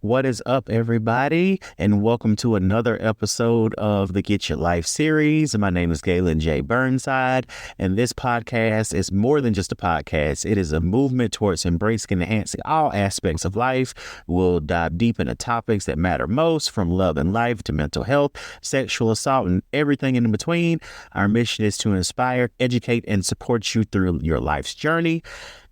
What is up, everybody? And welcome to another episode of the Get Your Life series. My name is Galen J. Burnside, and this podcast is more than just a podcast. It is a movement towards embracing and enhancing all aspects of life. We'll dive deep into topics that matter most, from love and life to mental health, sexual assault, and everything in between. Our mission is to inspire, educate, and support you through your life's journey.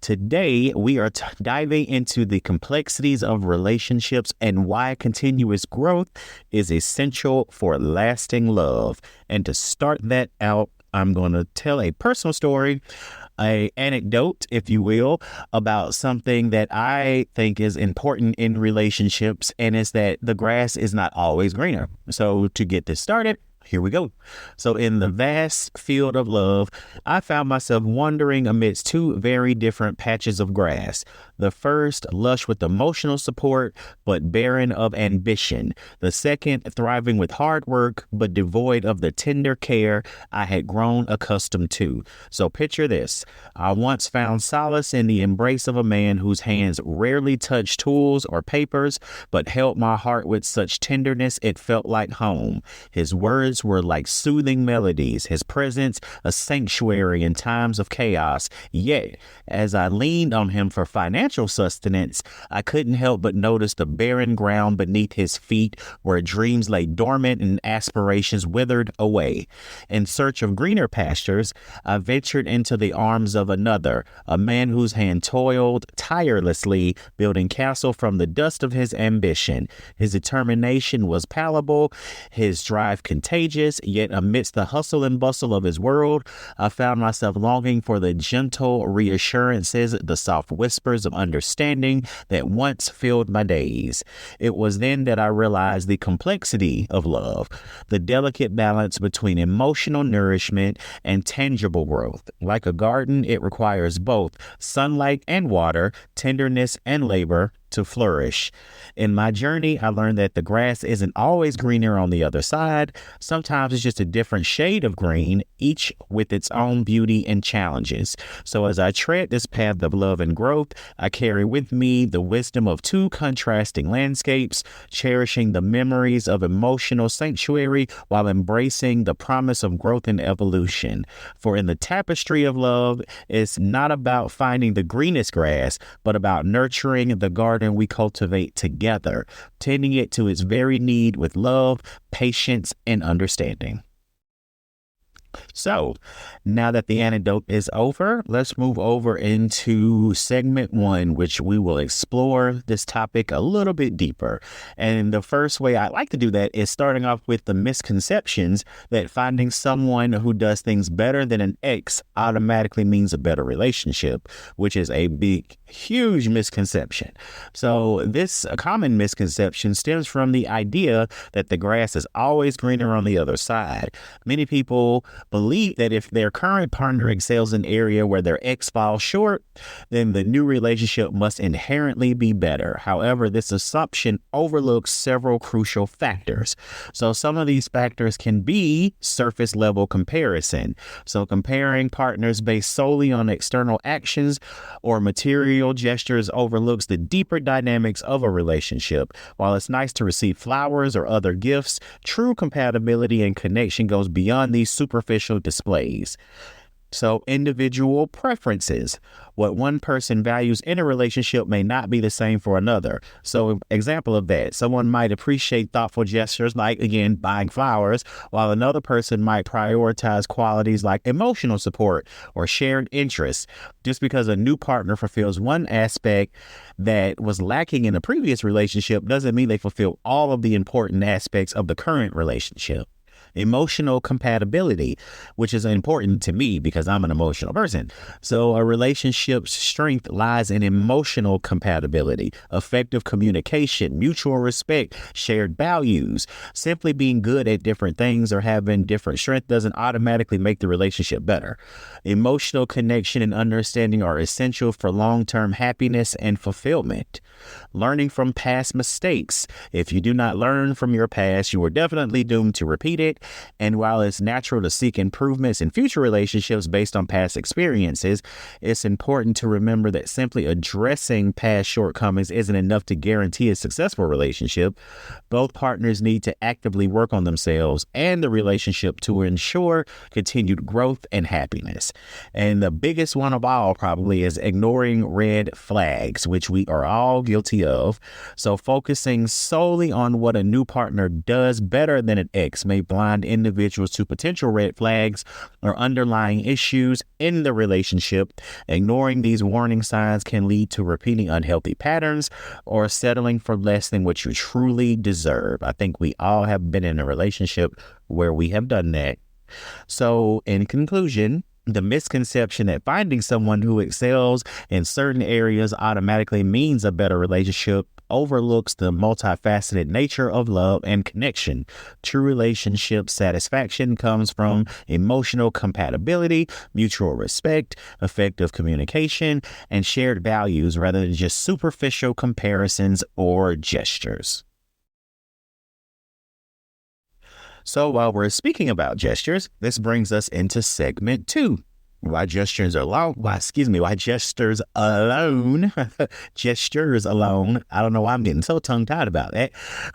Today, we are diving into the complexities of relationships and why continuous growth is essential for lasting love. And to start that out, I'm going to tell a personal story, an anecdote, if you will, about something that I think is important in relationships, and it's that the grass is not always greener. So to get this started, here we go. So in the vast field of love, I found myself wandering amidst two very different patches of grass. The first, lush with emotional support, but barren of ambition. The second, thriving with hard work, but devoid of the tender care I had grown accustomed to. So picture this. I once found solace in the embrace of a man whose hands rarely touched tools or papers, but held my heart with such tenderness it felt like home. His words were like soothing melodies, his presence a sanctuary in times of chaos. Yet, as I leaned on him for financial sustenance, I couldn't help but notice the barren ground beneath his feet, where dreams lay dormant and aspirations withered away. In search of greener pastures, I ventured into the arms of another, a man whose hand toiled tirelessly, building castle from the dust of his ambition. His determination was palpable, his drive contagious, yet amidst the hustle and bustle of his world, I found myself longing for the gentle reassurances, the soft whispers of understanding that once filled my days. It was then that I realized the complexity of love, the delicate balance between emotional nourishment and tangible growth. Like a garden, it requires both sunlight and water, tenderness and labor to flourish. In my journey, I learned that the grass isn't always greener on the other side. Sometimes it's just a different shade of green, each with its own beauty and challenges. So as I tread this path of love and growth, I carry with me the wisdom of two contrasting landscapes, cherishing the memories of emotional sanctuary while embracing the promise of growth and evolution. For in the tapestry of love, it's not about finding the greenest grass, but about nurturing the garden we cultivate together, tending it to its very need with love, patience, and understanding. So now that the anecdote is over, let's move over into segment one, which we will explore this topic a little bit deeper. And the first way I like to do that is starting off with the misconceptions that finding someone who does things better than an ex automatically means a better relationship, which is a big, huge misconception. So this common misconception stems from the idea that the grass is always greener on the other side. Many people believe that if their current partner excels in an area where their ex falls short, then the new relationship must inherently be better. However, this assumption overlooks several crucial factors. So some of these factors can be surface level comparison. So comparing partners based solely on external actions or material gestures overlooks the deeper dynamics of a relationship. While it's nice to receive flowers or other gifts, true compatibility and connection goes beyond these superficial displays. So individual preferences. What one person values in a relationship may not be the same for another. So example of that, someone might appreciate thoughtful gestures like, again, buying flowers, while another person might prioritize qualities like emotional support or shared interests. Just because a new partner fulfills one aspect that was lacking in a previous relationship doesn't mean they fulfill all of the important aspects of the current relationship. Emotional compatibility, which is important to me because I'm an emotional person. So a relationship's strength lies in emotional compatibility, effective communication, mutual respect, shared values. Simply being good at different things or having different strength doesn't automatically make the relationship better. Emotional connection and understanding are essential for long-term happiness and fulfillment. Learning from past mistakes. If you do not learn from your past, you are definitely doomed to repeat it. And while it's natural to seek improvements in future relationships based on past experiences, it's important to remember that simply addressing past shortcomings isn't enough to guarantee a successful relationship. Both partners need to actively work on themselves and the relationship to ensure continued growth and happiness. And the biggest one of all probably is ignoring red flags, which we are all guilty of. So focusing solely on what a new partner does better than an ex may blind individuals to potential red flags or underlying issues in the relationship. Ignoring these warning signs can lead to repeating unhealthy patterns or settling for less than what you truly deserve. I think we all have been in a relationship where we have done that. So in conclusion, the misconception that finding someone who excels in certain areas automatically means a better relationship overlooks the multifaceted nature of love and connection. True relationship satisfaction comes from emotional compatibility, mutual respect, effective communication, and shared values rather than just superficial comparisons or gestures. So while we're speaking about gestures, this brings us into segment 2. Why gestures alone, gestures alone, gestures alone, I don't know why I'm getting so tongue-tied about that,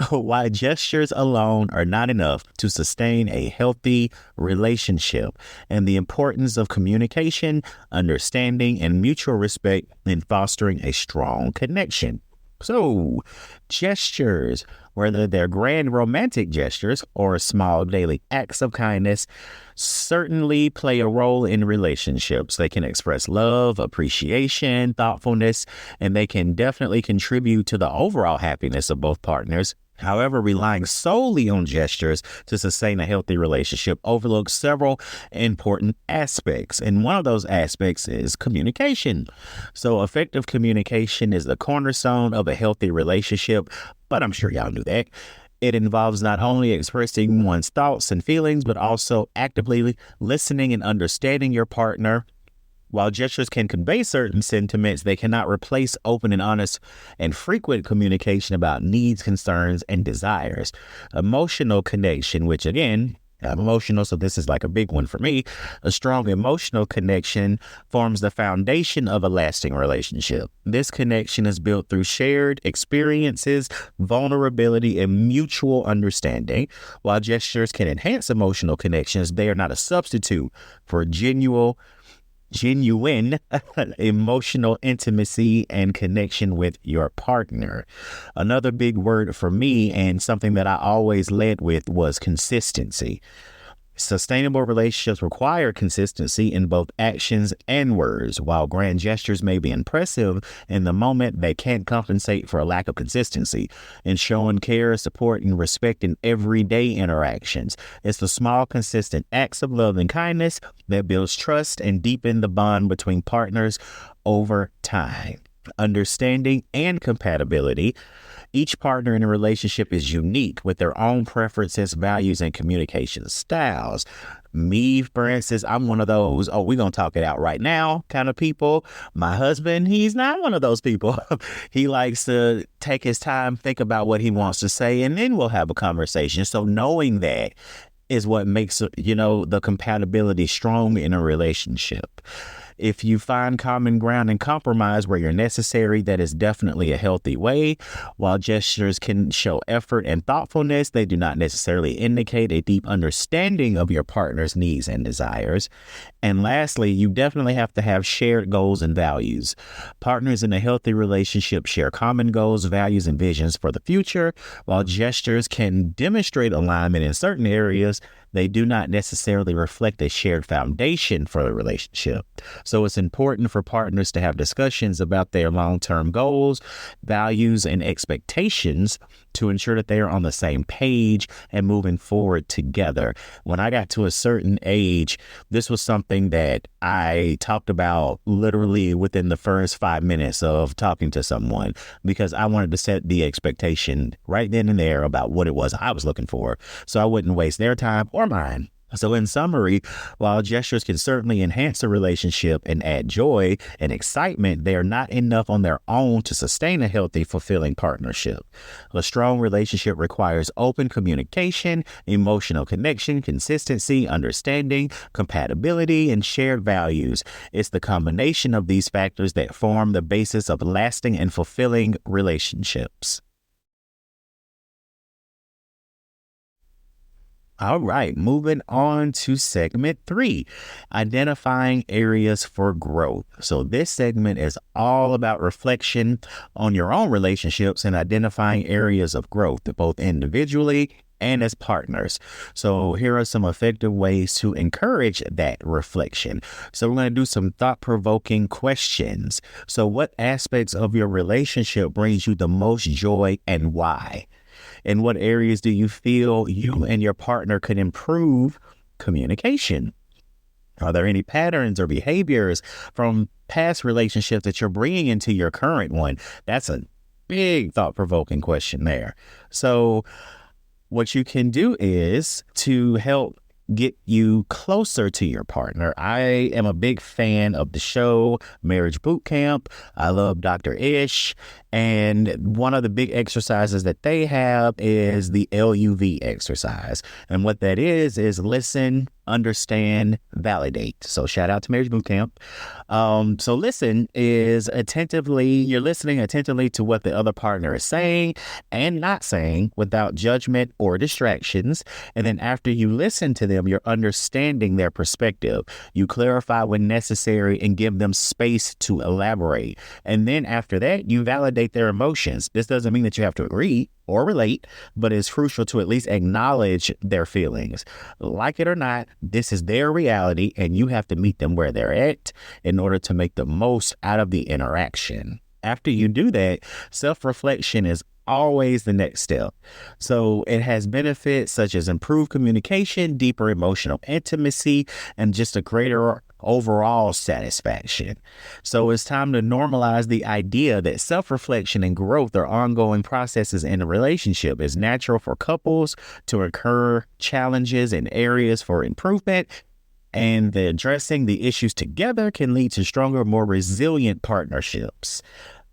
why gestures alone are not enough to sustain a healthy relationship, and the importance of communication, understanding, and mutual respect in fostering a strong connection. So, gestures, whether they're grand romantic gestures or small daily acts of kindness, certainly play a role in relationships. They can express love, appreciation, thoughtfulness, and they can definitely contribute to the overall happiness of both partners. However, relying solely on gestures to sustain a healthy relationship overlooks several important aspects. And one of those aspects is communication. So effective communication is the cornerstone of a healthy relationship, but I'm sure y'all knew that. It involves not only expressing one's thoughts and feelings, but also actively listening and understanding your partner. While gestures can convey certain sentiments, they cannot replace open and honest and frequent communication about needs, concerns, and desires. Emotional connection, which again, I'm emotional, so this is like a big one for me. A strong emotional connection forms the foundation of a lasting relationship. This connection is built through shared experiences, vulnerability, and mutual understanding. While gestures can enhance emotional connections, they are not a substitute for genuine emotional intimacy and connection with your partner. Another big word for me, and something that I always led with, was consistency. Sustainable relationships require consistency in both actions and words. While grand gestures may be impressive in the moment, they can't compensate for a lack of consistency in showing care, support, and respect in everyday interactions. It's the small, consistent acts of love and kindness that builds trust and deepen the bond between partners over time. Understanding and compatibility. Each partner in a relationship is unique with their own preferences, values, and communication styles. Me, for instance, I'm one of those, we're going to talk it out right now kind of people. My husband, he's not one of those people. He likes to take his time, think about what he wants to say, and then we'll have a conversation. So knowing that is what makes, the compatibility strong in a relationship. If you find common ground and compromise where you're necessary, that is definitely a healthy way. While gestures can show effort and thoughtfulness, they do not necessarily indicate a deep understanding of your partner's needs and desires. And lastly, you definitely have to have shared goals and values. Partners in a healthy relationship share common goals, values, and visions for the future. While gestures can demonstrate alignment in certain areas, they do not necessarily reflect a shared foundation for the relationship. So it's important for partners to have discussions about their long-term goals, values, and expectations to ensure that they are on the same page and moving forward together. When I got to a certain age, this was something that I talked about literally within the first 5 minutes of talking to someone, because I wanted to set the expectation right then and there about what it was I was looking for, so I wouldn't waste their time or mine. So, in summary, while gestures can certainly enhance a relationship and add joy and excitement, they are not enough on their own to sustain a healthy, fulfilling partnership. A strong relationship requires open communication, emotional connection, consistency, understanding, compatibility, and shared values. It's the combination of these factors that form the basis of lasting and fulfilling relationships. All right, moving on to segment 3, identifying areas for growth. So, this segment is all about reflection on your own relationships and identifying areas of growth, both individually and as partners. So, here are some effective ways to encourage that reflection. So, we're going to do some thought provoking questions. So, what aspects of your relationship brings you the most joy and why? In what areas do you feel you and your partner could improve communication? Are there any patterns or behaviors from past relationships that you're bringing into your current one? That's a big thought-provoking question there. So what you can do is to help get you closer to your partner. I am a big fan of the show Marriage Boot Camp. I love Dr. Ish. And one of the big exercises that they have is the LUV exercise. And what that is listen, understand, validate. So shout out to Marriage Boot Camp. So listen is you're listening attentively to what the other partner is saying and not saying without judgment or distractions. And then after you listen to them, you're understanding their perspective. You clarify when necessary and give them space to elaborate. And then after that, you validate their emotions. This doesn't mean that you have to agree or relate, but it's crucial to at least acknowledge their feelings. Like it or not, this is their reality, and you have to meet them where they're at in order to make the most out of the interaction. After you do that, self-reflection is always the next step. So it has benefits such as improved communication, deeper emotional intimacy, and just a greater overall satisfaction. So it's time to normalize the idea that self-reflection and growth are ongoing processes in a relationship. It's natural for couples to incur challenges and areas for improvement, and addressing the issues together can lead to stronger, more resilient partnerships.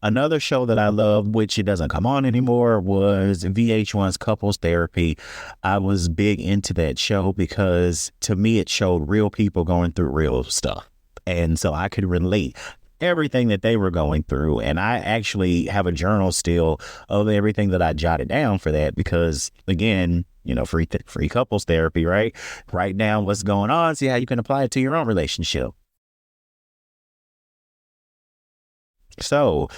Another show that I love, which it doesn't come on anymore, was VH1's Couples Therapy. I was big into that show because to me, it showed real people going through real stuff. And so I could relate everything that they were going through. And I actually have a journal still of everything that I jotted down for that because, again, free couples therapy, right? Write down what's going on, see how you can apply it to your own relationship. So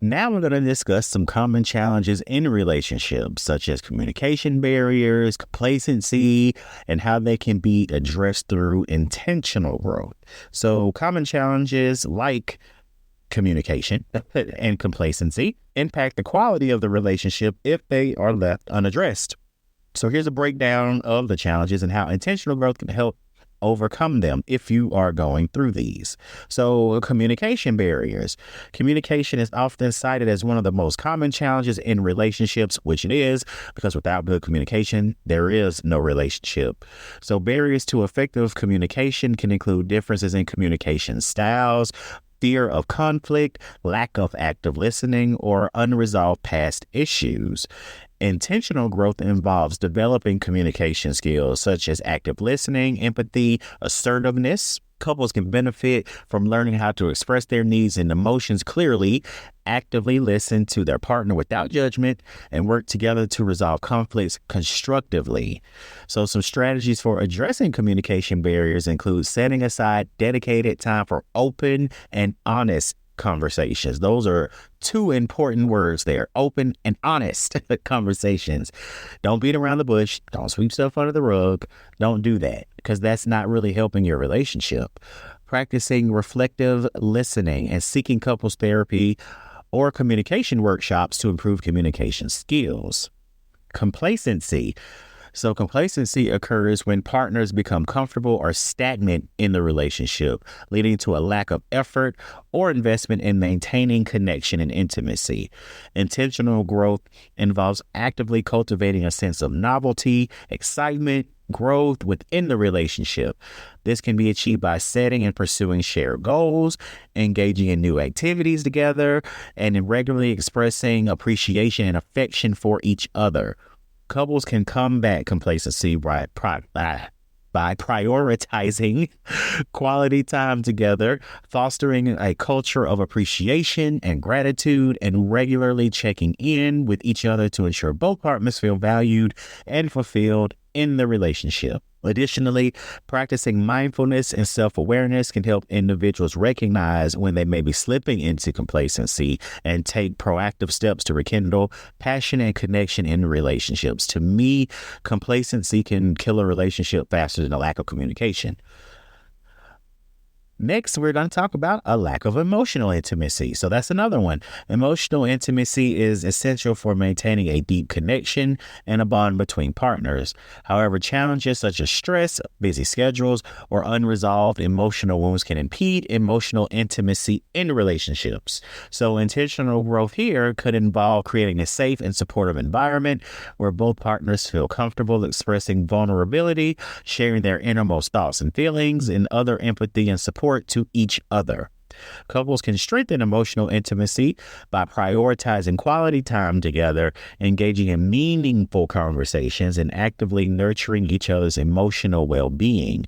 now we're going to discuss some common challenges in relationships, such as communication barriers, complacency, and how they can be addressed through intentional growth. So common challenges like communication and complacency impact the quality of the relationship if they are left unaddressed. So here's a breakdown of the challenges and how intentional growth can help overcome them if you are going through these. So communication barriers. Communication is often cited as one of the most common challenges in relationships, which it is, because without good communication, there is no relationship. So barriers to effective communication can include differences in communication styles, fear of conflict, lack of active listening, or unresolved past issues. Intentional growth involves developing communication skills such as active listening, empathy, assertiveness. Couples can benefit from learning how to express their needs and emotions clearly, actively listen to their partner without judgment, and work together to resolve conflicts constructively. So some strategies for addressing communication barriers include setting aside dedicated time for open and honest conversations. Those are two important words there: open and honest conversations. Don't beat around the bush. Don't sweep stuff under the rug. Don't do that, because that's not really helping your relationship. Practicing reflective listening and seeking couples therapy or communication workshops to improve communication skills. Complacency. So complacency occurs when partners become comfortable or stagnant in the relationship, leading to a lack of effort or investment in maintaining connection and intimacy. Intentional growth involves actively cultivating a sense of novelty, excitement, growth within the relationship. This can be achieved by setting and pursuing shared goals, engaging in new activities together, and in regularly expressing appreciation and affection for each other. Couples can combat complacency by prioritizing quality time together, fostering a culture of appreciation and gratitude, and regularly checking in with each other to ensure both partners feel valued and fulfilled in the relationship. Additionally, practicing mindfulness and self-awareness can help individuals recognize when they may be slipping into complacency and take proactive steps to rekindle passion and connection in relationships. To me, complacency can kill a relationship faster than a lack of communication. Next, we're going to talk about a lack of emotional intimacy. So that's another one. Emotional intimacy is essential for maintaining a deep connection and a bond between partners. However, challenges such as stress, busy schedules, or unresolved emotional wounds can impede emotional intimacy in relationships. So intentional growth here could involve creating a safe and supportive environment where both partners feel comfortable expressing vulnerability, sharing their innermost thoughts and feelings, and other empathy and support to each other. Couples can strengthen emotional intimacy by prioritizing quality time together, engaging in meaningful conversations, and actively nurturing each other's emotional well-being.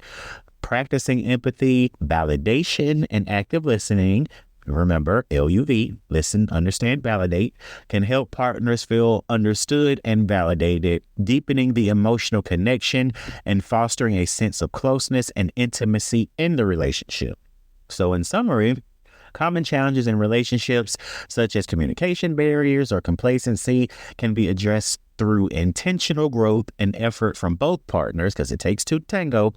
Practicing empathy, validation, and active listening, remember, LUV, listen, understand, validate, can help partners feel understood and validated, deepening the emotional connection and fostering a sense of closeness and intimacy in the relationship. So in summary, common challenges in relationships, such as communication barriers or complacency, can be addressed through intentional growth and effort from both partners, because it takes two to tango,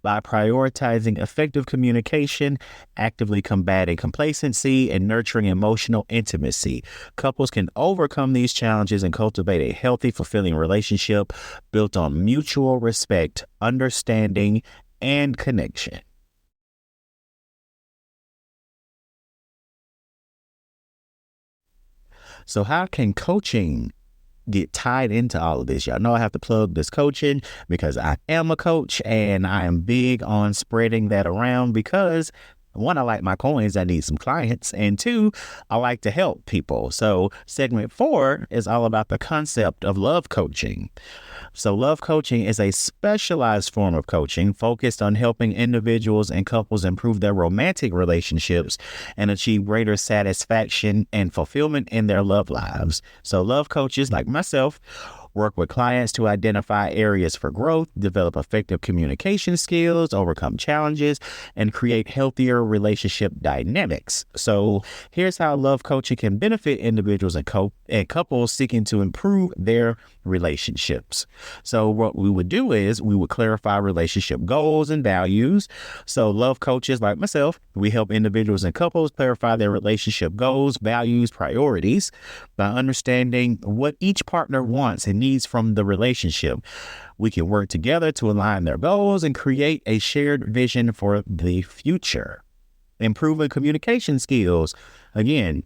by prioritizing effective communication, actively combating complacency, and nurturing emotional intimacy. Couples can overcome these challenges and cultivate a healthy, fulfilling relationship built on mutual respect, understanding, and connection. So how can coaching get tied into all of this? Y'all know I have to plug this coaching because I am a coach and I am big on spreading that around because one, I like my coins, I need some clients, and two, I like to help people. So segment 4 is all about the concept of love coaching. So love coaching is a specialized form of coaching focused on helping individuals and couples improve their romantic relationships and achieve greater satisfaction and fulfillment in their love lives. So love coaches like myself work with clients to identify areas for growth, develop effective communication skills, overcome challenges, and create healthier relationship dynamics. So here's how love coaching can benefit individuals and couples seeking to improve their relationships. So what we would do is we would clarify relationship goals and values. So love coaches like myself, we help individuals and couples clarify their relationship goals, values, priorities by understanding what each partner wants and needs from the relationship. We can work together to align their goals and create a shared vision for the future. Improving communication skills. Again,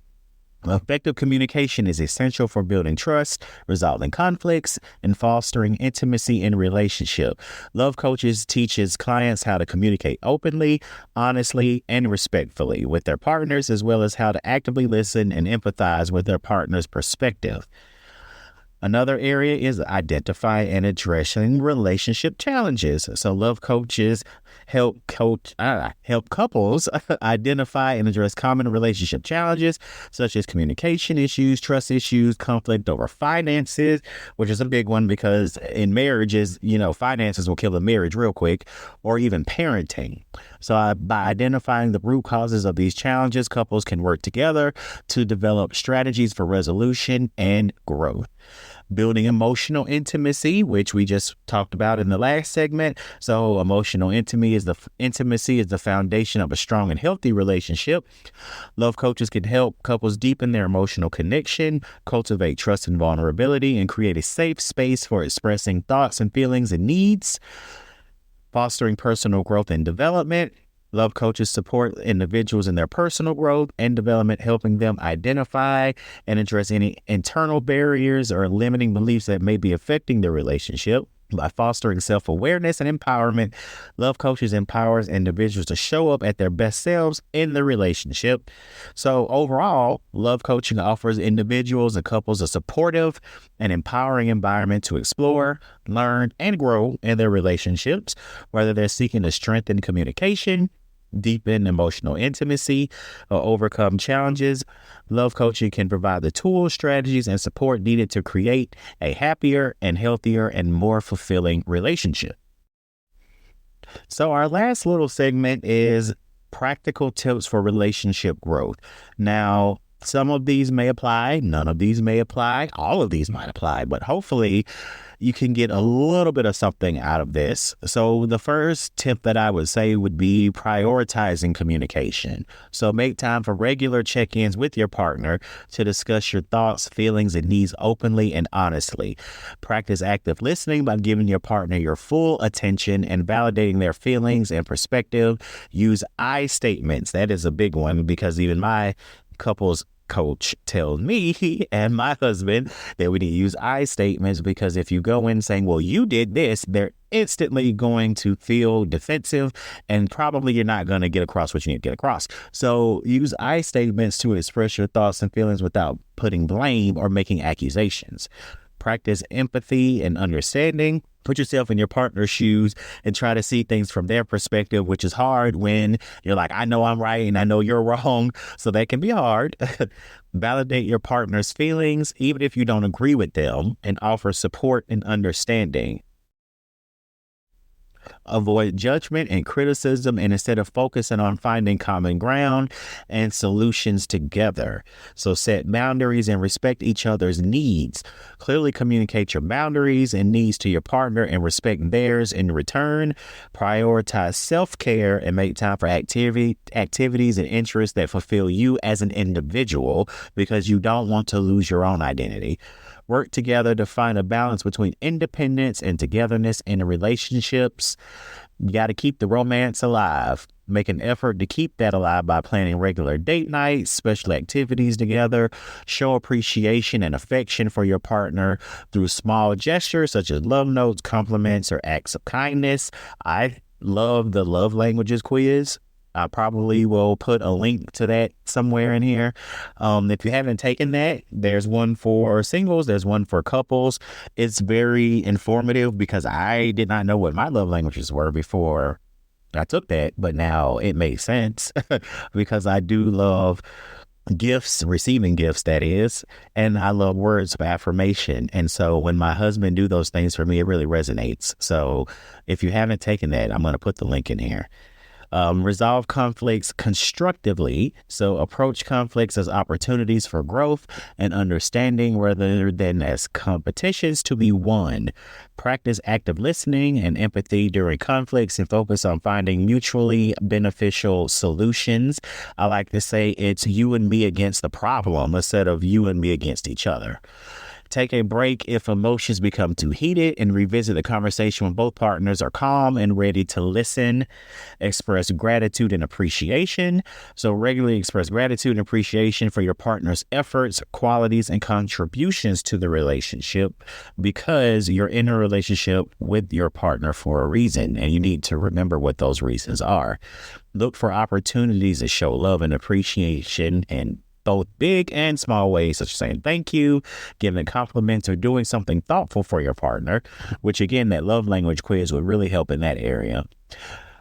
effective communication is essential for building trust, resolving conflicts, and fostering intimacy in relationship. Love coaches teaches clients how to communicate openly, honestly, and respectfully with their partners, as well as how to actively listen and empathize with their partner's perspective. Another area is identifying and addressing relationship challenges. So love coaches help couples identify and address common relationship challenges such as communication issues, trust issues, conflict over finances, which is a big one because in marriages, finances will kill a marriage real quick, or even parenting. So by identifying the root causes of these challenges, couples can work together to develop strategies for resolution and growth. Building emotional intimacy, which we just talked about in the last segment. So emotional intimacy is the foundation of a strong and healthy relationship. Love coaches can help couples deepen their emotional connection, cultivate trust and vulnerability, and create a safe space for expressing thoughts and feelings and needs. Fostering personal growth and development. Love coaches support individuals in their personal growth and development, helping them identify and address any internal barriers or limiting beliefs that may be affecting their relationship. By fostering self-awareness and empowerment, love coaches empowers individuals to show up at their best selves in the relationship. So overall, love coaching offers individuals and couples a supportive and empowering environment to explore, learn, and grow in their relationships, whether they're seeking to strengthen communication, deepen emotional intimacy, or overcome challenges. Love coaching can provide the tools, strategies, and support needed to create a happier and healthier and more fulfilling relationship. So our last little segment is practical tips for relationship growth. Now, some of these may apply, none of these may apply, all of these might apply, but hopefully you can get a little bit of something out of this. So the first tip that I would say would be prioritizing communication. So make time for regular check-ins with your partner to discuss your thoughts, feelings, and needs openly and honestly. Practice active listening by giving your partner your full attention and validating their feelings and perspective. Use I statements. That is a big one because even my couples coach tells me and my husband that we need to use I statements, because if you go in saying, well, you did this, they're instantly going to feel defensive and probably you're not going to get across what you need to get across. So use I statements to express your thoughts and feelings without putting blame or making accusations. Practice empathy and understanding. Put yourself in your partner's shoes and try to see things from their perspective, which is hard when you're like, I know I'm right and I know you're wrong. So that can be hard. Validate your partner's feelings, even if you don't agree with them, and offer support and understanding. Avoid judgment and criticism, and instead of focusing on finding common ground and solutions together. So set boundaries and respect each other's needs. Clearly communicate your boundaries and needs to your partner and respect theirs in return. Prioritize self-care and make time for activities and interests that fulfill you as an individual, because you don't want to lose your own identity. Work together to find a balance between independence and togetherness in the relationships. You got to keep the romance alive. Make an effort to keep that alive by planning regular date nights, special activities together. Show appreciation and affection for your partner through small gestures such as love notes, compliments, or acts of kindness. I love the love languages quiz. I probably will put a link to that somewhere in here. If you haven't taken that, there's one for singles, there's one for couples. It's very informative because I did not know what my love languages were before I took that, but now it makes sense because I do love gifts, receiving gifts, that is, and I love words of affirmation. And so when my husband do those things for me, it really resonates. So if you haven't taken that, I'm going to put the link in here. Resolve conflicts constructively. So approach conflicts as opportunities for growth and understanding rather than as competitions to be won. Practice active listening and empathy during conflicts and focus on finding mutually beneficial solutions. I like to say it's you and me against the problem instead of you and me against each other. Take a break if emotions become too heated and revisit the conversation when both partners are calm and ready to listen. Express gratitude and appreciation. So regularly express gratitude and appreciation for your partner's efforts, qualities, and contributions to the relationship, because you're in a relationship with your partner for a reason, and you need to remember what those reasons are. Look for opportunities to show love and appreciation in both big and small ways, such as saying thank you, giving compliments, or doing something thoughtful for your partner, which again, that love language quiz would really help in that area.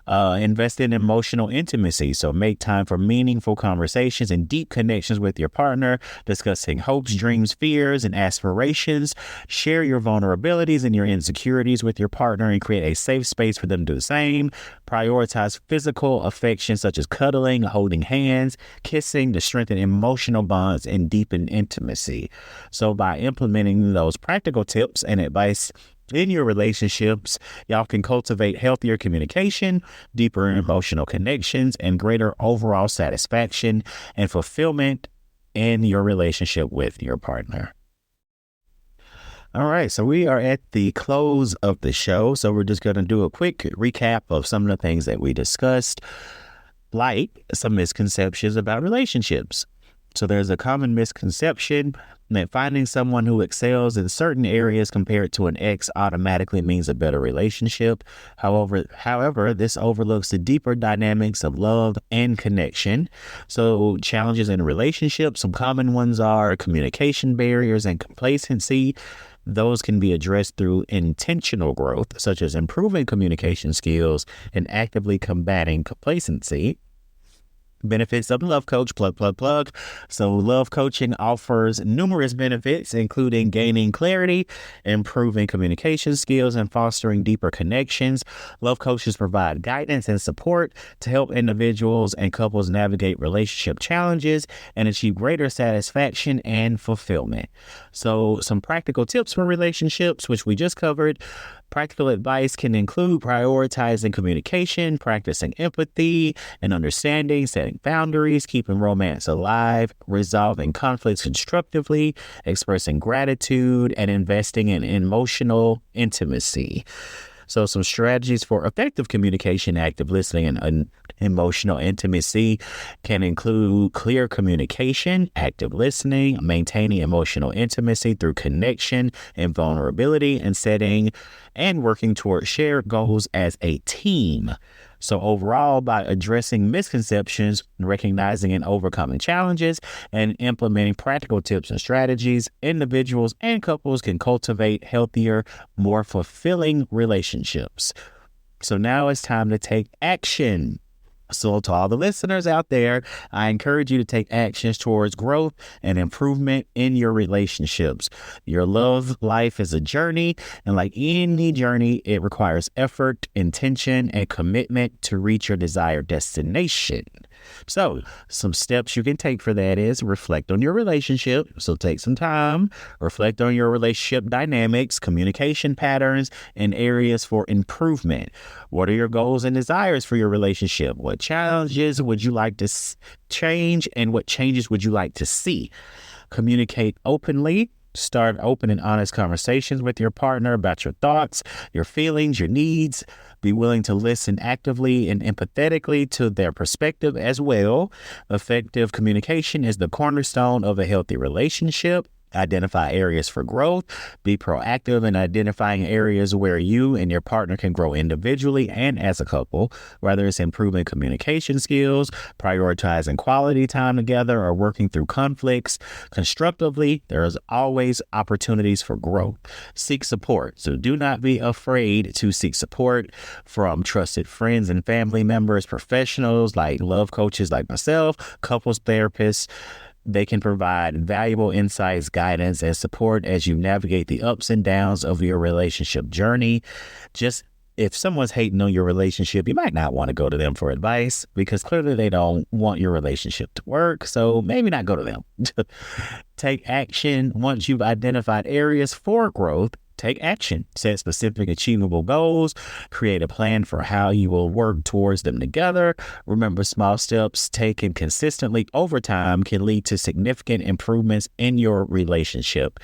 Invest in emotional intimacy. So make time for meaningful conversations and deep connections with your partner, discussing hopes, dreams, fears, and aspirations. Share your vulnerabilities and your insecurities with your partner and create a safe space for them to do the same. Prioritize physical affection such as cuddling, holding hands, kissing to strengthen emotional bonds and deepen intimacy. So by implementing those practical tips and advice in your relationships, y'all can cultivate healthier communication, deeper emotional connections, and greater overall satisfaction and fulfillment in your relationship with your partner. All right, so we are at the close of the show. So we're just going to do a quick recap of some of the things that we discussed, like some misconceptions about relationships. So there's a common misconception that finding someone who excels in certain areas compared to an ex automatically means a better relationship. However, this overlooks the deeper dynamics of love and connection. So challenges in relationships, some common ones are communication barriers and complacency. Those can be addressed through intentional growth, such as improving communication skills and actively combating complacency. Benefits of the Love Coach, plug. So love coaching offers numerous benefits, including gaining clarity, improving communication skills, and fostering deeper connections. Love coaches provide guidance and support to help individuals and couples navigate relationship challenges and achieve greater satisfaction and fulfillment. So some practical tips for relationships, which we just covered. Practical advice can include prioritizing communication, practicing empathy and understanding, setting boundaries, keeping romance alive, resolving conflicts constructively, expressing gratitude, and investing in emotional intimacy. So some strategies for effective communication, active listening, and emotional intimacy can include clear communication, active listening, maintaining emotional intimacy through connection and vulnerability, and setting and working toward shared goals as a team. So overall, by addressing misconceptions, recognizing and overcoming challenges, and implementing practical tips and strategies, individuals and couples can cultivate healthier, more fulfilling relationships. So now it's time to take action. So to all the listeners out there, I encourage you to take actions towards growth and improvement in your relationships. Your love life is a journey, and like any journey, it requires effort, intention, and commitment to reach your desired destination. So some steps you can take for that is reflect on your relationship. So take some time, reflect on your relationship dynamics, communication patterns, and areas for improvement. What are your goals and desires for your relationship? What challenges would you like to change, and what changes would you like to see? Communicate openly. Start open and honest conversations with your partner about your thoughts, your feelings, your needs. Be willing to listen actively and empathetically to their perspective as well. Effective communication is the cornerstone of a healthy relationship. Identify areas for growth. Be proactive in identifying areas where you and your partner can grow individually and as a couple, whether it's improving communication skills, prioritizing quality time together, or working through conflicts constructively. There's always opportunities for growth. Seek support. So do not be afraid to seek support from trusted friends and family members, professionals like love coaches like myself, couples therapists. They can provide valuable insights, guidance, and support as you navigate the ups and downs of your relationship journey. Just if someone's hating on your relationship, you might not want to go to them for advice because clearly they don't want your relationship to work. So maybe not go to them. Take action once you've identified areas for growth. Take action, set specific achievable goals, create a plan for how you will work towards them together. Remember, small steps taken consistently over time can lead to significant improvements in your relationship.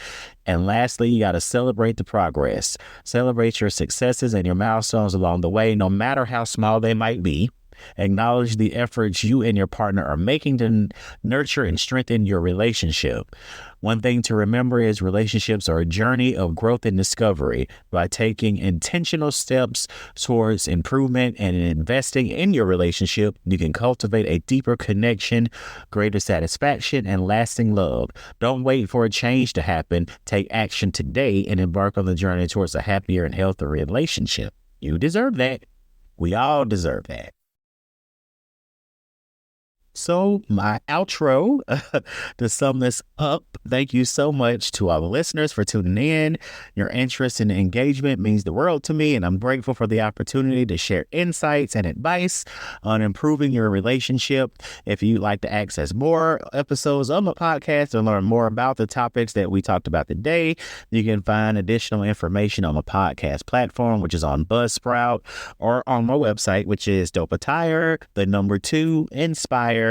And lastly, you got to celebrate the progress. Celebrate your successes and your milestones along the way, no matter how small they might be. Acknowledge the efforts you and your partner are making to nurture and strengthen your relationship. One thing to remember is relationships are a journey of growth and discovery. By taking intentional steps towards improvement and investing in your relationship, you can cultivate a deeper connection, greater satisfaction, and lasting love. Don't wait for a change to happen. Take action today and embark on the journey towards a happier and healthier relationship. You deserve that. We all deserve that. So my outro, to sum this up, thank you so much to all the listeners for tuning in. Your interest and engagement means the world to me, and I'm grateful for the opportunity to share insights and advice on improving your relationship. If you'd like to access more episodes of my podcast and learn more about the topics that we talked about today, you can find additional information on my podcast platform, which is on Buzzsprout, or on my website, which is Dope Attire, 2 InspireLC.com.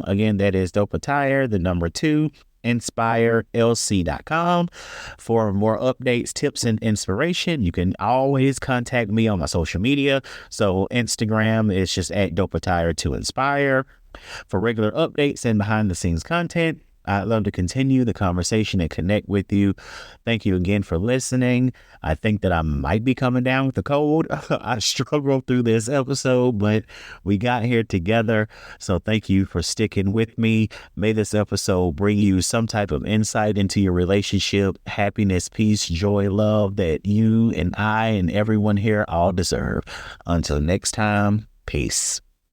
Again, that is Dope Attire, 2 InspireLC.com. For more updates, tips, and inspiration, you can always contact me on my social media. So Instagram is just at Dope Attire to Inspire. For regular updates and behind the scenes content, I'd love to continue the conversation and connect with you. Thank you again for listening. I think that I might be coming down with a cold. I struggled through this episode, but we got here together. So thank you for sticking with me. May this episode bring you some type of insight into your relationship, happiness, peace, joy, love that you and I and everyone here all deserve. Until next time, peace.